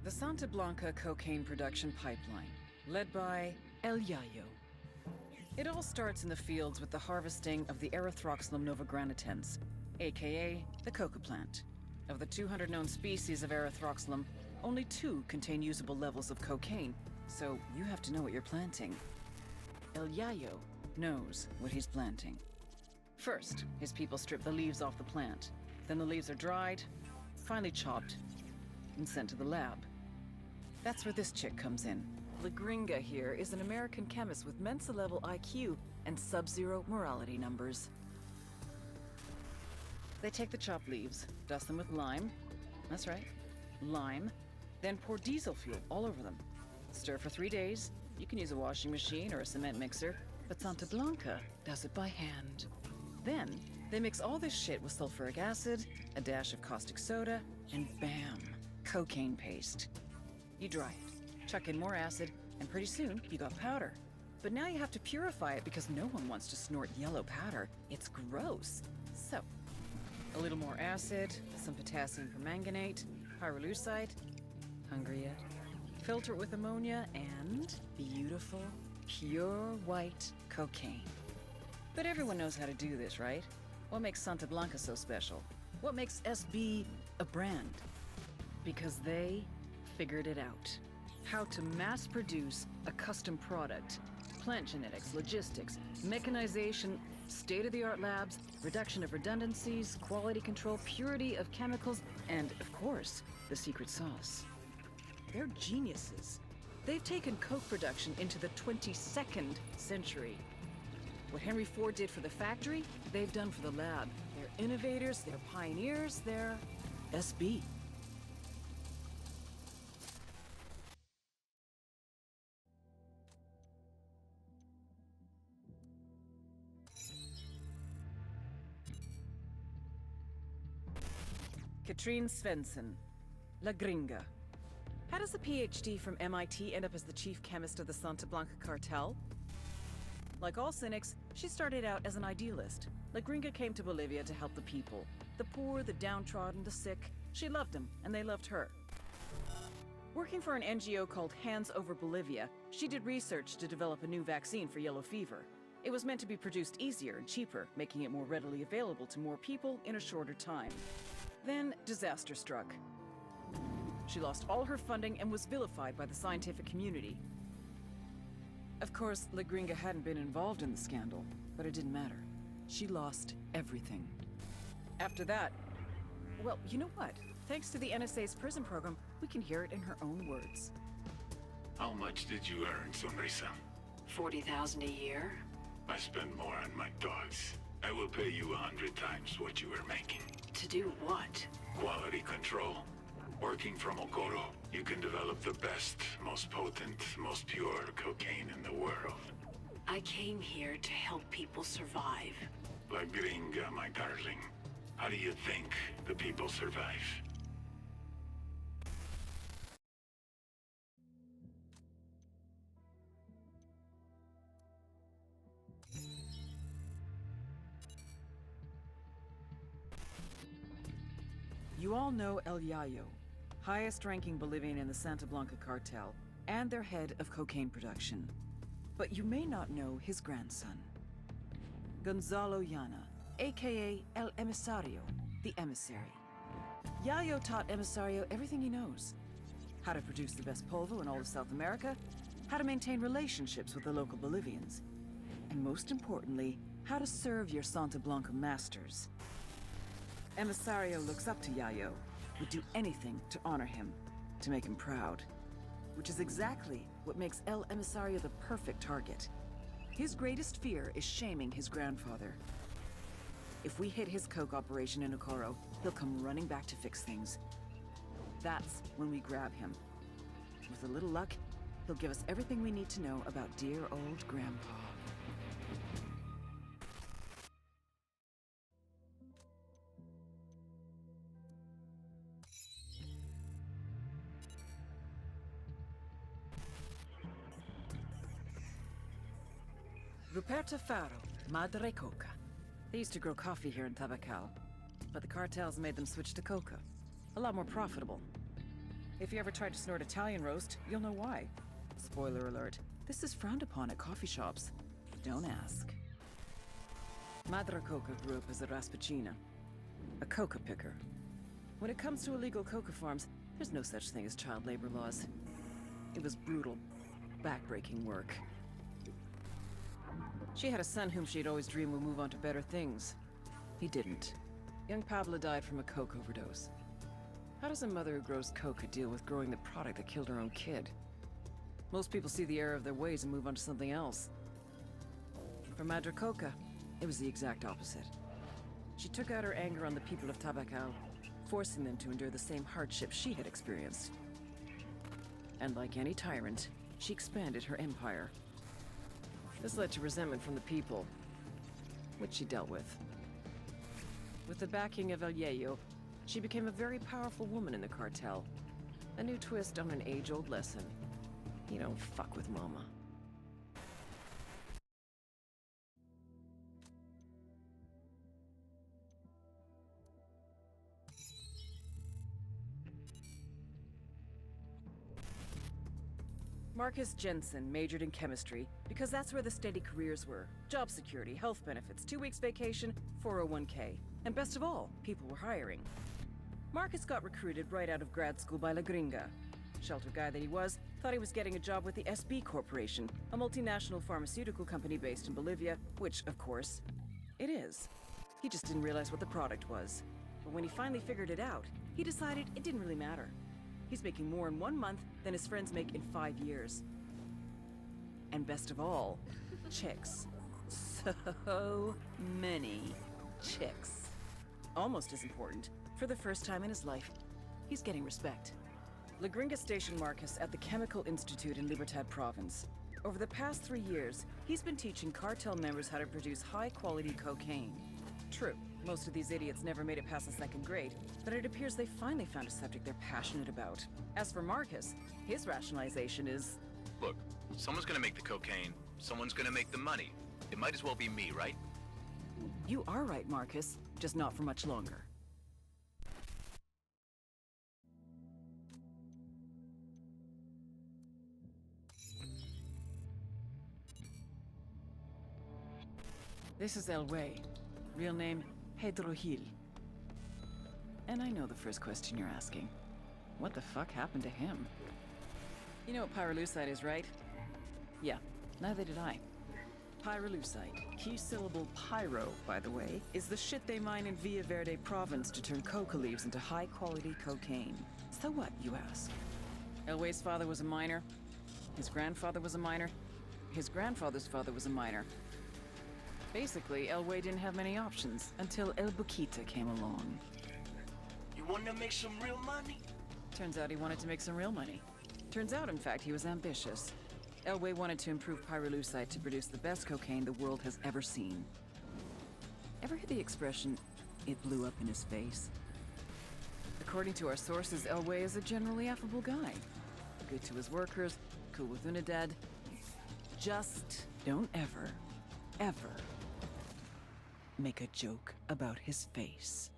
The Santa Blanca cocaine production pipeline, led by El Yayo. It all starts in the fields with the harvesting of the Erythroxylum novogranitens, aka the coca plant. Of the 200 known species of Erythroxylum, only 2 contain usable levels of cocaine, so you have to know what you're planting. El Yayo knows what he's planting. First, his people strip the leaves off the plant. Then the leaves are dried, finally chopped, and sent to the lab. That's where this chick comes in. La Gringa here is an American chemist with Mensa-level IQ and sub-zero morality numbers. They take the chopped leaves, dust them with lime. That's right, lime. Then pour diesel fuel all over them. Stir for 3 days. You can use a washing machine or a cement mixer, but Santa Blanca does it by hand. Then, they mix all this shit with sulfuric acid, a dash of caustic soda, and bam, cocaine paste. You dry it, chuck in more acid, and pretty soon you got powder. But now you have to purify it because no one wants to snort yellow powder. It's gross. So, a little more acid, some potassium permanganate, pyrolusite. Hungry yet? Filter it with ammonia and beautiful, pure white cocaine. But everyone knows how to do this, right? What makes Santa Blanca so special? What makes SB a brand? Because they figured it out. How to mass produce a custom product. Plant genetics, logistics, mechanization, state-of-the-art labs, reduction of redundancies, quality control, purity of chemicals, and, of course, the secret sauce. They're geniuses. They've taken coke production into the 22nd century. What Henry Ford did for the factory, they've done for the lab. They're innovators, they're pioneers, they're SB. Katrine Svensson, La Gringa. How does a PhD from MIT end up as the chief chemist of the Santa Blanca cartel? Like all cynics, she started out as an idealist. La Gringa came to Bolivia to help the people. The poor, the downtrodden, the sick. She loved them, and they loved her. Working for an NGO called Hands Over Bolivia, she did research to develop a new vaccine for yellow fever. It was meant to be produced easier and cheaper, making it more readily available to more people in a shorter time. Then, disaster struck. She lost all her funding and was vilified by the scientific community. Of course, La Gringa hadn't been involved in the scandal, but it didn't matter. She lost everything. After that, well, you know what? Thanks to the NSA's prison program, we can hear it in her own words. How much did you earn, Sonrisa? 40,000 a year. I spend more on my dogs. I will pay you 100 times what you were making. To do what? Quality control. Working from Okoro, you can develop the best, most potent, most pure cocaine in the world. I came here to help people survive. La Gringa, my darling. How do you think the people survive? You all know El Yayo, highest-ranking Bolivian in the Santa Blanca cartel, and their head of cocaine production. But you may not know his grandson, Gonzalo Yana, aka El Emisario, the emissary. Yayo taught Emisario everything he knows. How to produce the best polvo in all of South America, how to maintain relationships with the local Bolivians, and most importantly, how to serve your Santa Blanca masters. Emisario looks up to Yayo, would do anything to honor him, to make him proud. Which is exactly what makes El Emisario the perfect target. His greatest fear is shaming his grandfather. If we hit his coke operation in Okoro, he'll come running back to fix things. That's when we grab him. With a little luck, he'll give us everything we need to know about dear old Grandpa. Ruperta Faro, Madurakoka. They used to grow coffee here in Tabacal, but the cartels made them switch to coca. A lot more profitable. If you ever try to snort Italian roast, you'll know why. Spoiler alert, this is frowned upon at coffee shops. Don't ask. Madurakoka grew up as a raspacina, a coca picker. When it comes to illegal coca farms, there's no such thing as child labor laws. It was brutal, backbreaking work. She had a son whom she'd always dreamed would move on to better things. He didn't. Young Pavla died from a coke overdose. How does a mother who grows coca deal with growing the product that killed her own kid? Most people see the error of their ways and move on to something else. For Madurakoka, it was the exact opposite. She took out her anger on the people of Tabacao, forcing them to endure the same hardships she had experienced. And like any tyrant, she expanded her empire. This led to resentment from the people, which she dealt with. With the backing of Elrey, she became a very powerful woman in the cartel. A new twist on an age-old lesson. You don't fuck with mama. Marcus Jensen majored in chemistry because that's where the steady careers were. Job security, health benefits, 2 weeks vacation, 401k. And best of all, people were hiring. Marcus got recruited right out of grad school by La Gringa. Shelter guy that he was, thought he was getting a job with the SB Corporation, a multinational pharmaceutical company based in Bolivia, which, of course, it is. He just didn't realize what the product was. But when he finally figured it out, he decided it didn't really matter. He's making more in 1 month than his friends make in 5 years. And best of all, chicks. So many chicks. Almost as important, for the first time in his life, he's getting respect. La Gringa stationed Marcus at the Chemical Institute in Libertad Province. Over the past 3 years, he's been teaching cartel members how to produce high-quality cocaine. True, most of these idiots never made it past the 2nd grade, but it appears they finally found a subject they're passionate about. As for Marcus, his rationalization is... Look, someone's gonna make the cocaine, someone's gonna make the money. It might as well be me, right? You are right, Marcus, just not for much longer. This is Elrey. Real name, Pedro Gil. And I know the first question you're asking. What the fuck happened to him? You know what pyrolusite is, right? Yeah, neither did I. Pyrolusite, key syllable pyro, by the way, is the shit they mine in Villa Verde province to turn coca leaves into high-quality cocaine. So what, you ask? Elway's father was a miner. His grandfather was a miner. His grandfather's father was a miner. Basically, Elway didn't have many options until El Boquita came along. You want to make some real money? Turns out he wanted to make some real money. Turns out, in fact, he was ambitious. Elway wanted to improve pyrolusite to produce the best cocaine the world has ever seen. Ever hear the expression, it blew up in his face? According to our sources, Elway is a generally affable guy. Good to his workers, cool with Unidad. Just don't ever make a joke about his face.